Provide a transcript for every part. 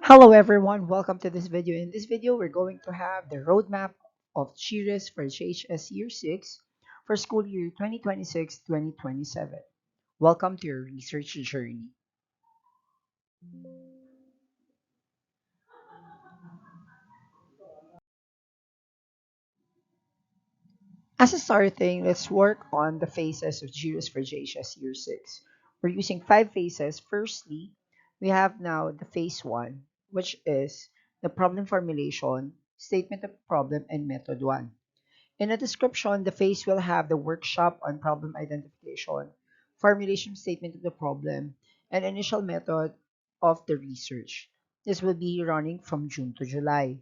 Hello everyone, welcome to this video. In this video, we're going to have the roadmap of GRES for JHS Year 6 for school year 2026-2027. Welcome to your research journey. As a starting, let's work on the phases of GRES for JHS Year 6. We're using 5 phases. Firstly, we have now the phase 1, which is the problem formulation, statement of problem, and method 1. In the description, the phase will have the workshop on problem identification, formulation statement of the problem, and initial method of the research. This will be running from June to July.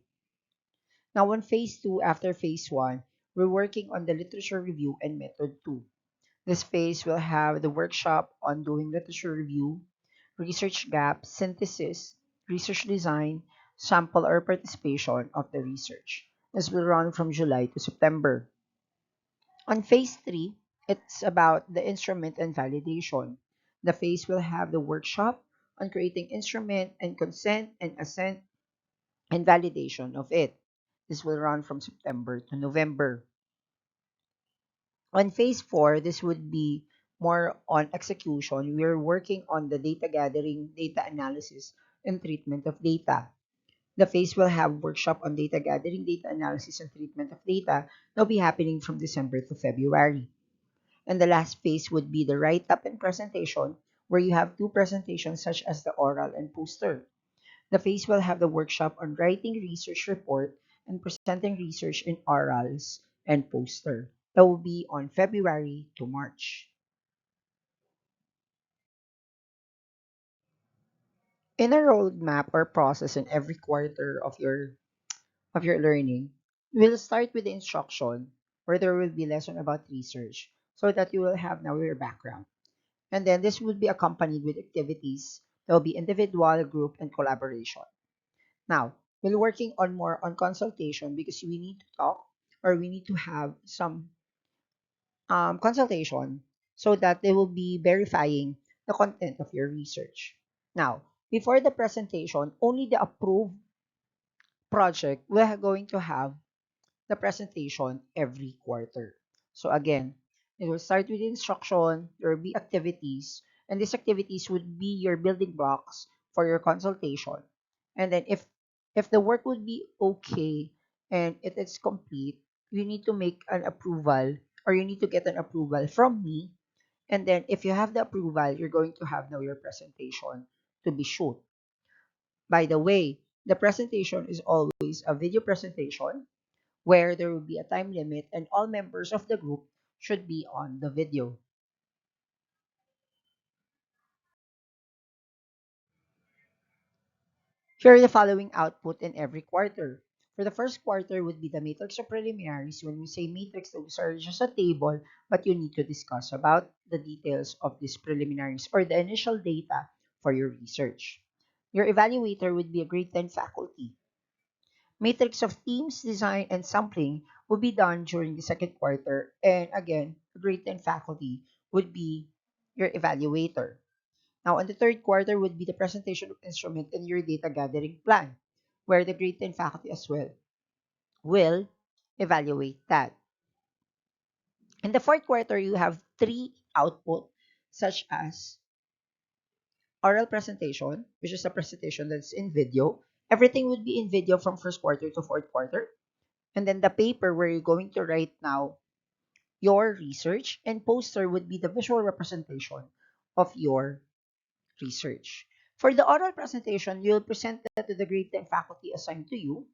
Now, on phase 2, after phase 1, we're working on the literature review and method 2. This phase will have the workshop on doing literature review, research gap, synthesis, research design, sample or participation of the research. This will run from July to September. On phase 3, it's about the instrument and validation. The phase will have the workshop on creating instrument and consent and assent and validation of it. This will run from September to November. On phase 4, this would be more on execution. We're working on the data gathering, data analysis, and treatment of data. The phase will have workshop on data gathering, data analysis, and treatment of data. That'll be happening from December to February. And the last phase would be the write-up and presentation, where you have two presentations such as the oral and poster. The phase will have the workshop on writing research report and presenting research in orals and poster. That will be on February to March. In a roadmap or process in every quarter of your learning, we'll start with the instruction where there will be lesson about research so that you will have now your background. And then this would be accompanied with activities. There will be individual, group, and collaboration. Now, we're working on more on consultation because we need to talk or we need to have some consultation so that they will be verifying the content of your research. Now, before the presentation, only the approved project we're going to have the presentation every quarter. So again, it will start with instruction, there will be activities, and these activities would be your building blocks for your consultation. And then if the work would be okay and it is complete, you need to make an approval or you need to get an approval from me. And then if you have the approval, you're going to have now your presentation to be shoot. By the way, the presentation is always a video presentation where there will be a time limit and all members of the group should be on the video. Here are the following output in every quarter. For the first quarter would be the matrix of preliminaries. When we say matrix, those are just a table, but you need to discuss about the details of these preliminaries or the initial data for your research. Your evaluator would be a grade 10 faculty. Matrix of themes, design, and sampling will be done during the second quarter. And again, grade 10 faculty would be your evaluator. Now, on the third quarter would be the presentation of instrument and your data gathering plan, where the grade 10 faculty as well will evaluate that. In the fourth quarter, you have three output, such as oral presentation, which is a presentation that's in video. Everything would be in video from first quarter to fourth quarter. And then the paper where you're going to write now your research, and poster would be the visual representation of your research. For the oral presentation, you'll present that to the grade 10 faculty assigned to you.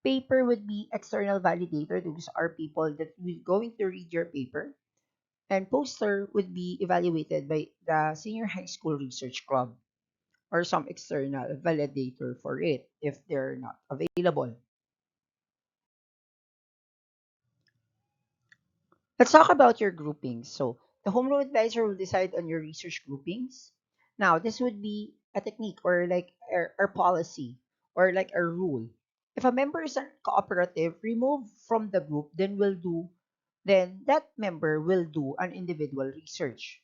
Paper would be external validator. Those are people that will going to read your paper. And poster would be evaluated by the senior high school research club or some external validator for it if they're not available. Let's talk about your groupings. So the home rule advisor will decide on your research groupings. Now, this would be a technique or like our policy or like a rule. If a member is a cooperative, remove from the group, then that member will do an individual research.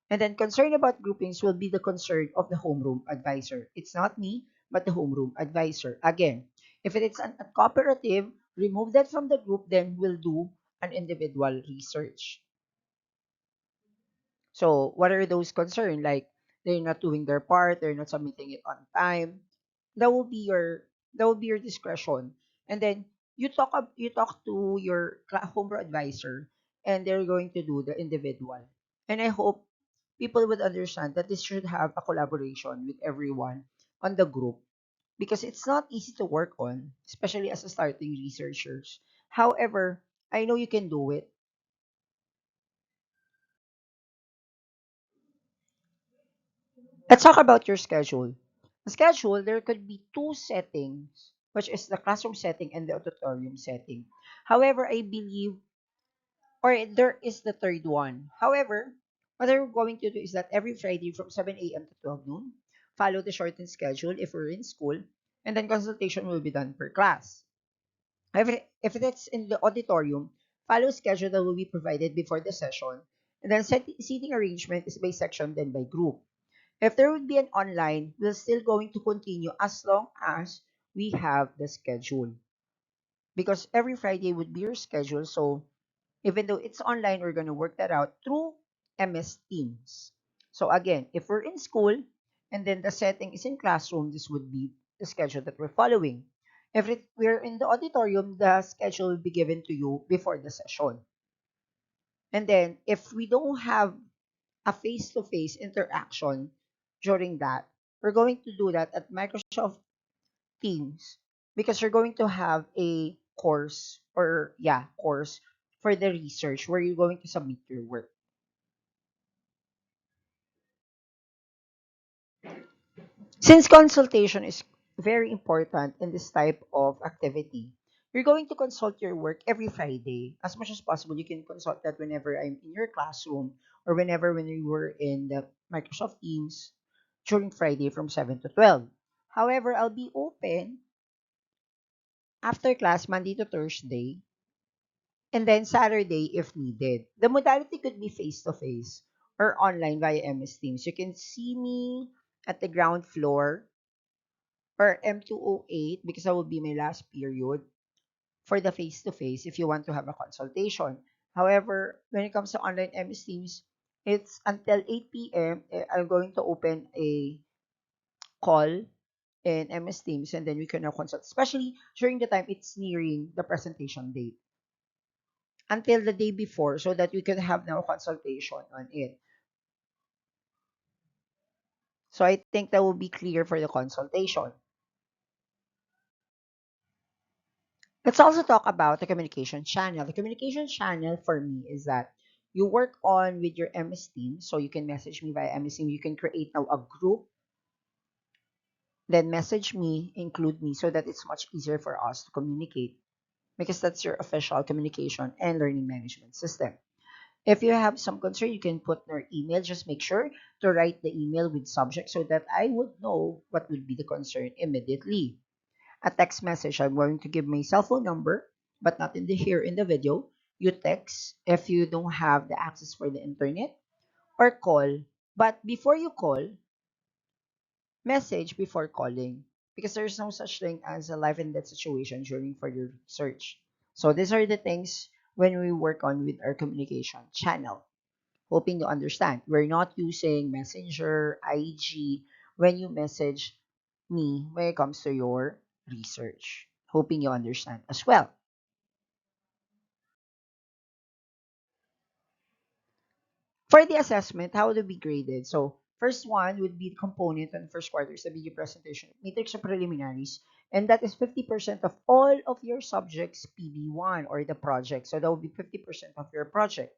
And then concern about groupings will be the concern of the homeroom advisor. It's not me but the homeroom advisor. Again, if it is a cooperative, remove that from the group, then we'll do an individual research. So what are those concerns? Like they're not doing their part, they're not submitting it on time. That will be your discretion. And then you talk to your homeroom advisor, and they're going to do the individual. And I hope people would understand that this should have a collaboration with everyone on the group, because it's not easy to work on, especially as a starting researchers. However, I know you can do it. Let's talk about your schedule. The schedule, there could be two settings, which is the classroom setting and the auditorium setting. However, I believe, or there is the third one. However, what we're going to do is that every Friday from 7 a.m. to 12 noon, follow the shortened schedule if we're in school, and then consultation will be done per class. If it's in the auditorium, follow schedule that will be provided before the session, and then seating arrangement is by section then by group. If there would be an online, we're still going to continue as long as we have the schedule. Because every Friday would be your schedule. So even though it's online, we're going to work that out through MS Teams. So again, if we're in school and then the setting is in classroom, this would be the schedule that we're following. If we're in the auditorium, the schedule will be given to you before the session. And then if we don't have a face-to-face interaction during that, we're going to do that at Microsoft Teams, because you're going to have a course, or yeah, course for the research where you're going to submit your work. Since consultation is very important in this type of activity, you're going to consult your work every Friday. As much as possible, you can consult that whenever I'm in your classroom, or whenever when you were in the Microsoft Teams during Friday from 7 to 12. However, I'll be open after class Monday to Thursday, and then Saturday if needed. The modality could be face-to-face or online via MS Teams. You can see me at the ground floor, or M208, because that will be my last period for the face-to-face if you want to have a consultation. However, when it comes to online MS Teams, it's until 8 p.m. I'm going to open a call in MS Teams, and then we can now consult, especially during the time it's nearing the presentation date, until the day before, so that we can have now consultation on it. So I think that will be clear for the consultation. Let's also talk about the communication channel. The communication channel for me is that you work on with your MS team. So you can message me via MS team. You can create now a group, then message me, include me, so that it's much easier for us to communicate, because that's your official communication and learning management system. If you have some concern, you can put your email. Just make sure to write the email with subject so that I would know what would be the concern immediately. A text message, I'm going to give my cell phone number, but not in the here in the video. You text if you don't have the access for the internet, or call. But before you call, message before calling, because there's no such thing as a life and death situation during for your research. So these are the things when we work on with our communication channel. Hoping you understand. We're not using Messenger, IG when you message me when it comes to your research. Hoping you understand as well. For the assessment, how to be graded? So, first one would be the component on first quarter is the video presentation, matrix of preliminaries, and that is 50% of all of your subjects PB1 or the project. So, that would be 50% of your project.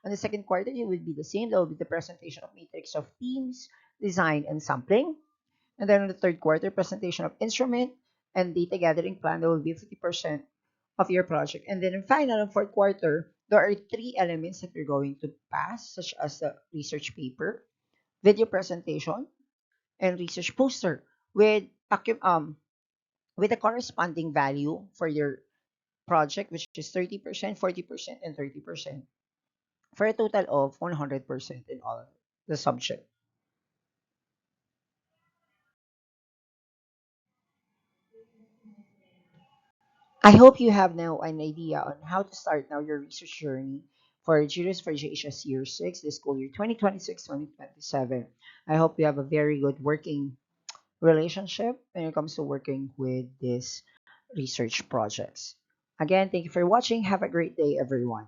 On the second quarter, it would be the same. That will be the presentation of matrix of themes, design, and sampling. And then on the third quarter, presentation of instrument and data gathering plan, that will be 50% of your project. And then in final and fourth quarter, there are three elements that you're going to pass, such as the research paper, video presentation, and research poster with with a corresponding value for your project, which is 30%, 40%, and 30%, for a total of 100% in all the subject. I hope you have now an idea on how to start now your research journey for Juris for JHS Year 6, the school year 2026-2027. I hope you have a very good working relationship when it comes to working with these research projects. Again, thank you for watching. Have a great day, everyone.